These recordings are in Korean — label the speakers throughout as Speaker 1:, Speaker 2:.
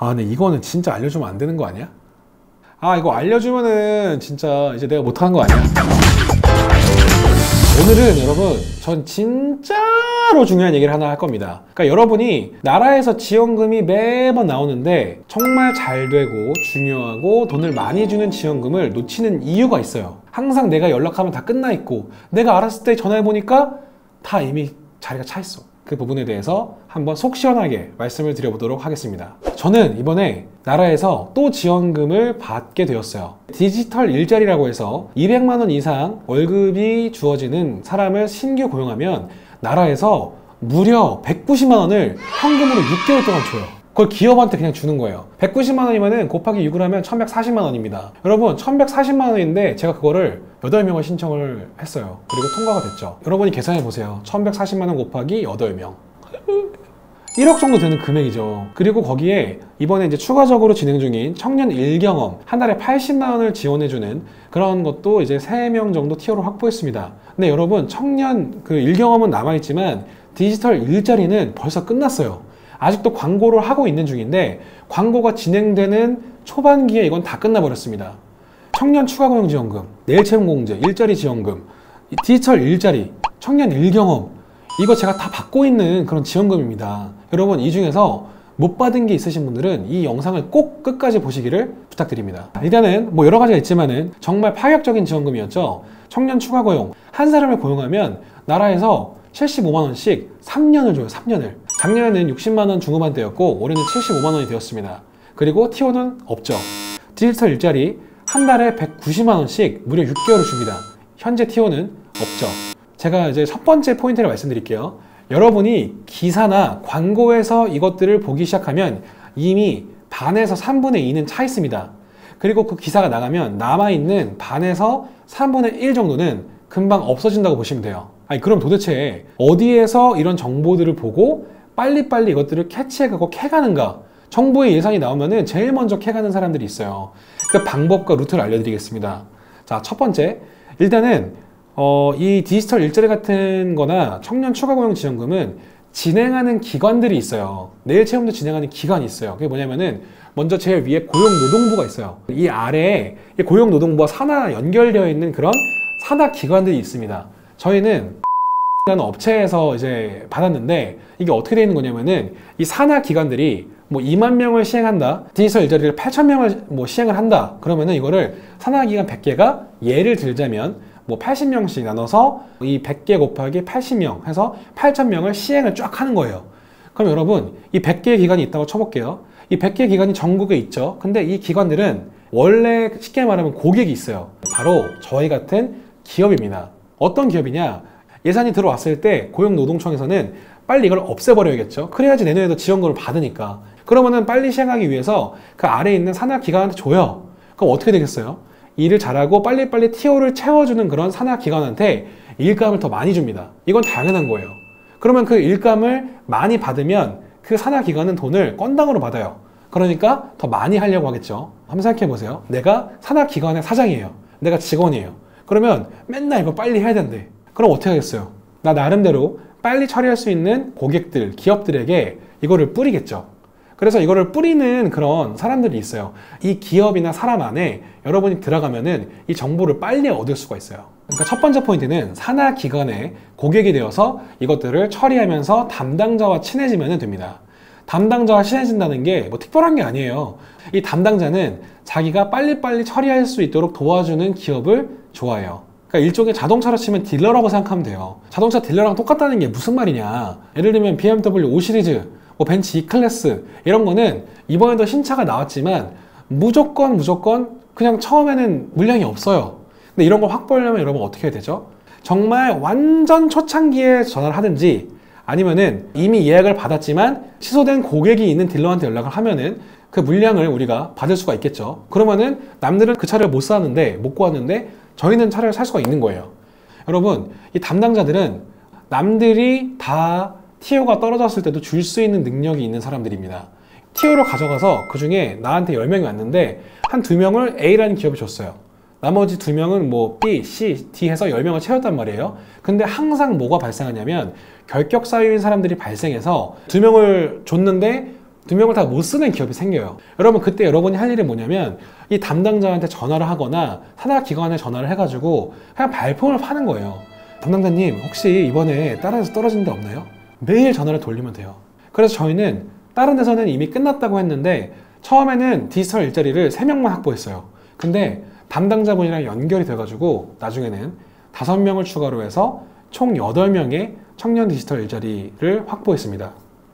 Speaker 1: 아, 근데 이거는 진짜 알려주면 안 되는 거 아니야? 아, 이거 알려주면은 진짜 이제 내가 못하는 거 아니야? 오늘은 여러분, 전 진짜로 중요한 얘기를 하나 할 겁니다. 그러니까 여러분이 나라에서 지원금이 매번 나오는데 정말 잘 되고 중요하고 돈을 많이 주는 지원금을 놓치는 이유가 있어요. 항상 내가 연락하면 다 끝나 있고 내가 알았을 때 전화해보니까 다 이미 자리가 차 있어. 그 부분에 대해서 한번 속 시원하게 말씀을 드려보도록 하겠습니다. 저는 이번에 나라에서 또 지원금을 받게 되었어요. 디지털 일자리라고 해서 200만 원 이상 월급이 주어지는 사람을 신규 고용하면 나라에서 무려 190만 원을 현금으로 6개월 동안 줘요. 그걸 기업한테 그냥 주는 거예요. 190만 원이면 곱하기 6을 하면 1140만 원입니다. 여러분, 1140만 원인데 제가 그거를 8명을 신청을 했어요. 그리고 통과가 됐죠. 여러분이 계산해 보세요. 1140만 원 곱하기 8명. 1억 정도 되는 금액이죠. 그리고 거기에 이번에 이제 추가적으로 진행 중인 청년 1경험 한 달에 80만 원을 지원해주는 그런 것도 이제 3명 정도 티어로 확보했습니다. 근데 여러분, 청년 그 1경험은 남아있지만 디지털 일자리는 벌써 끝났어요. 아직도 광고를 하고 있는 중인데 광고가 진행되는 초반기에 이건 다 끝나버렸습니다. 청년 추가고용지원금, 내일채용공제, 일자리 지원금, 디지털 일자리, 청년 1경험, 이거 제가 다 받고 있는 그런 지원금입니다. 여러분, 이 중에서 못 받은 게 있으신 분들은 이 영상을 꼭 끝까지 보시기를 부탁드립니다. 일단은 뭐 여러 가지가 있지만은 정말 파격적인 지원금이었죠. 청년 추가고용, 한 사람을 고용하면 나라에서 75만 원씩 3년을 줘요. 3년을. 작년에는 60만 원 중후반대였고 올해는 75만 원이 되었습니다. 그리고 티오는 없죠. 디지털 일자리 한 달에 190만 원씩 무려 6개월을 줍니다. 현재 티오는 없죠. 제가 이제 첫 번째 포인트를 말씀드릴게요. 여러분이 기사나 광고에서 이것들을 보기 시작하면 이미 반에서 3분의 2는 차 있습니다. 그리고 그 기사가 나가면 남아있는 반에서 3분의 1 정도는 금방 없어진다고 보시면 돼요. 아니, 그럼 도대체 어디에서 이런 정보들을 보고 빨리빨리 이것들을 캐치해가고 캐가는가? 정부의 예산이 나오면은 제일 먼저 캐가는 사람들이 있어요. 그 방법과 루트를 알려드리겠습니다. 자, 첫 번째, 일단은 이 디지털 일자리 같은 거나 청년 추가고용 지원금은 진행하는 기관들이 있어요. 내일 채용도 진행하는 기관이 있어요. 그게 뭐냐면은 먼저 제일 위에 고용노동부가 있어요. 이 아래에 고용노동부와 산하 연결되어 있는 그런 산하 기관들이 있습니다. 저희는 라는 업체에서 이제 받았는데 이게 어떻게 되어 있는 거냐면은 이 산하 기관들이 뭐 2만 명을 시행한다, 디지털 일자리를 8,000명을 뭐 시행을 한다, 그러면은 이거를 산하 기관 100개가 예를 들자면 뭐 80명씩 나눠서 이 100개 곱하기 80명 해서 8,000명을 시행을 쫙 하는 거예요. 그럼 여러분, 이 100개의 기관이 있다고 쳐볼게요. 이 100개 기관이 전국에 있죠. 근데 이 기관들은 원래 쉽게 말하면 고객이 있어요. 바로 저희 같은 기업입니다. 어떤 기업이냐? 예산이 들어왔을 때 고용노동청에서는 빨리 이걸 없애버려야겠죠. 그래야지 내년에도 지원금을 받으니까. 그러면은 빨리 시행하기 위해서 그 아래에 있는 산하기관한테 줘요. 그럼 어떻게 되겠어요? 일을 잘하고 빨리빨리 티오를 채워주는 그런 산하기관한테 일감을 더 많이 줍니다. 이건 당연한 거예요. 그러면 그 일감을 많이 받으면 그 산하기관은 돈을 건당으로 받아요. 그러니까 더 많이 하려고 하겠죠. 한번 생각해 보세요. 내가 산하기관의 사장이에요. 내가 직원이에요. 그러면 맨날 이거 빨리 해야 된대. 그럼 어떻게 하겠어요? 나 나름대로 빨리 처리할 수 있는 고객들, 기업들에게 이거를 뿌리겠죠. 그래서 이거를 뿌리는 그런 사람들이 있어요. 이 기업이나 사람 안에 여러분이 들어가면은 이 정보를 빨리 얻을 수가 있어요. 그러니까 첫 번째 포인트는 산하 기관의 고객이 되어서 이것들을 처리하면서 담당자와 친해지면 됩니다. 담당자와 친해진다는 게 뭐 특별한 게 아니에요. 이 담당자는 자기가 빨리빨리 처리할 수 있도록 도와주는 기업을 좋아해요. 그러니까 일종의 자동차로 치면 딜러라고 생각하면 돼요. 자동차 딜러랑 똑같다는 게 무슨 말이냐? 예를 들면 BMW 5 시리즈, 뭐 벤츠 E클래스 이런 거는 이번에도 신차가 나왔지만 무조건 그냥 처음에는 물량이 없어요. 근데 이런 거 확보하려면 여러분 어떻게 해야 되죠? 정말 완전 초창기에 전화를 하든지 아니면은 이미 예약을 받았지만 취소된 고객이 있는 딜러한테 연락을 하면은 그 물량을 우리가 받을 수가 있겠죠. 그러면은 남들은 그 차를 못 사는데, 못 구하는데 저희는 차를 살 수가 있는 거예요. 여러분, 이 담당자들은 남들이 다 티오가 떨어졌을 때도 줄 수 있는 능력이 있는 사람들입니다. 티오를 가져가서 그 중에 나한테 10명이 왔는데 한 2명을 A라는 기업이 줬어요. 나머지 2명은 뭐 B, C, D 해서 10명을 채웠단 말이에요. 근데 항상 뭐가 발생하냐면 결격 사유인 사람들이 발생해서 2명을 줬는데 2명을 다 못 쓰는 기업이 생겨요. 여러분 그때 여러분이 할 일이 뭐냐면 이 담당자한테 전화를 하거나 산하기관에 전화를 해가지고 그냥 발품을 파는 거예요. 담당자님 혹시 이번에 다른 데서 떨어진 데 없나요? 매일 전화를 돌리면 돼요. 그래서 저희는 다른 데서는 이미 끝났다고 했는데 처음에는 디지털 일자리를 3명만 확보했어요. 근데 담당자분이랑 연결이 돼가지고 나중에는 5명을 추가로 해서 총 8명의 청년 디지털 일자리를 확보했습니다.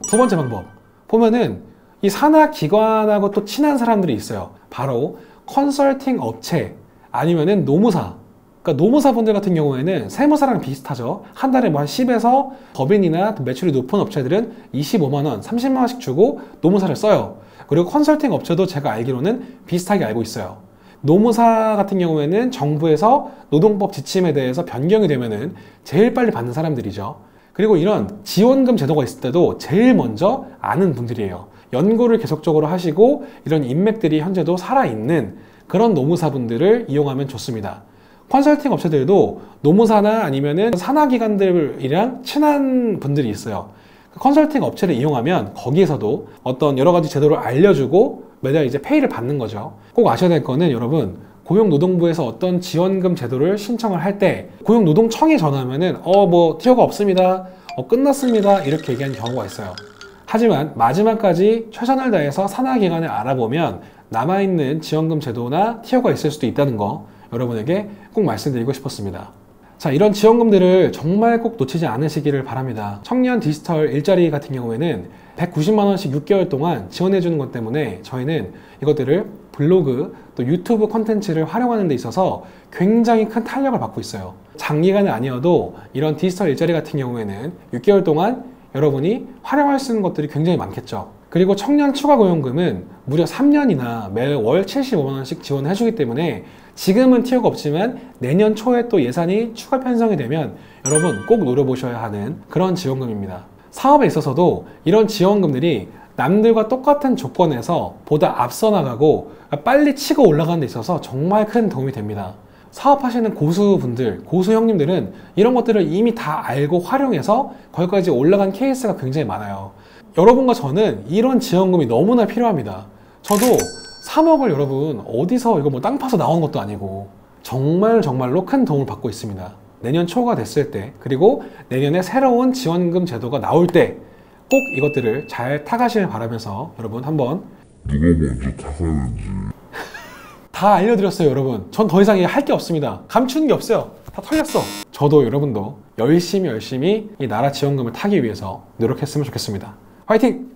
Speaker 1: 두 번째 방법 보면은 이 산하기관하고 또 친한 사람들이 있어요. 바로 컨설팅 업체 아니면은 노무사. 그러니까 노무사분들 같은 경우에는 세무사랑 비슷하죠. 한 달에 뭐 한 10에서 법인이나 매출이 높은 업체들은 25만 원, 30만 원씩 주고 노무사를 써요. 그리고 컨설팅 업체도 제가 알기로는 비슷하게 알고 있어요. 노무사 같은 경우에는 정부에서 노동법 지침에 대해서 변경이 되면은 제일 빨리 받는 사람들이죠. 그리고 이런 지원금 제도가 있을 때도 제일 먼저 아는 분들이에요. 연구를 계속적으로 하시고 이런 인맥들이 현재도 살아있는 그런 노무사분들을 이용하면 좋습니다. 컨설팅 업체들도 노무사나 아니면은 산하기관들이랑 친한 분들이 있어요. 컨설팅 업체를 이용하면 거기에서도 어떤 여러 가지 제도를 알려주고 매달 이제 페이를 받는 거죠. 꼭 아셔야 될 거는 여러분 고용노동부에서 어떤 지원금 제도를 신청을 할 때 고용노동청에 전화하면은 뭐 티오가 없습니다. 끝났습니다. 이렇게 얘기하는 경우가 있어요. 하지만 마지막까지 최선을 다해서 산하기관을 알아보면 남아있는 지원금 제도나 티오가 있을 수도 있다는 거 여러분에게 꼭 말씀드리고 싶었습니다. 자, 이런 지원금들을 정말 꼭 놓치지 않으시기를 바랍니다. 청년 디지털 일자리 같은 경우에는 190만 원씩 6개월 동안 지원해 주는 것 때문에 저희는 이것들을 블로그 또 유튜브 콘텐츠를 활용하는 데 있어서 굉장히 큰 탄력을 받고 있어요. 장기간은 아니어도 이런 디지털 일자리 같은 경우에는 6개월 동안 여러분이 활용할 수 있는 것들이 굉장히 많겠죠. 그리고 청년 추가 고용금은 무려 3년이나 매월 75만 원씩 지원해 주기 때문에 지금은 티오가 없지만 내년 초에 또 예산이 추가 편성이 되면 여러분 꼭 노려보셔야 하는 그런 지원금입니다. 사업에 있어서도 이런 지원금들이 남들과 똑같은 조건에서 보다 앞서 나가고 빨리 치고 올라가는 데 있어서 정말 큰 도움이 됩니다. 사업하시는 고수분들, 고수 형님들은 이런 것들을 이미 다 알고 활용해서 거기까지 올라간 케이스가 굉장히 많아요. 여러분과 저는 이런 지원금이 너무나 필요합니다. 저도 3억을 여러분 어디서 이거 뭐 땅 파서 나온 것도 아니고 정말로 큰 도움을 받고 있습니다. 내년 초가 됐을 때 그리고 내년에 새로운 지원금 제도가 나올 때 꼭 이것들을 잘 타가시길 바라면서 여러분 한번
Speaker 2: 누가 먼저 타가야 되는지
Speaker 1: 다 알려드렸어요. 여러분 전 더 이상 할 게 없습니다. 감추는 게 없어요. 다 털렸어. 저도 여러분도 열심히 이 나라 지원금을 타기 위해서 노력했으면 좋겠습니다. 화이팅!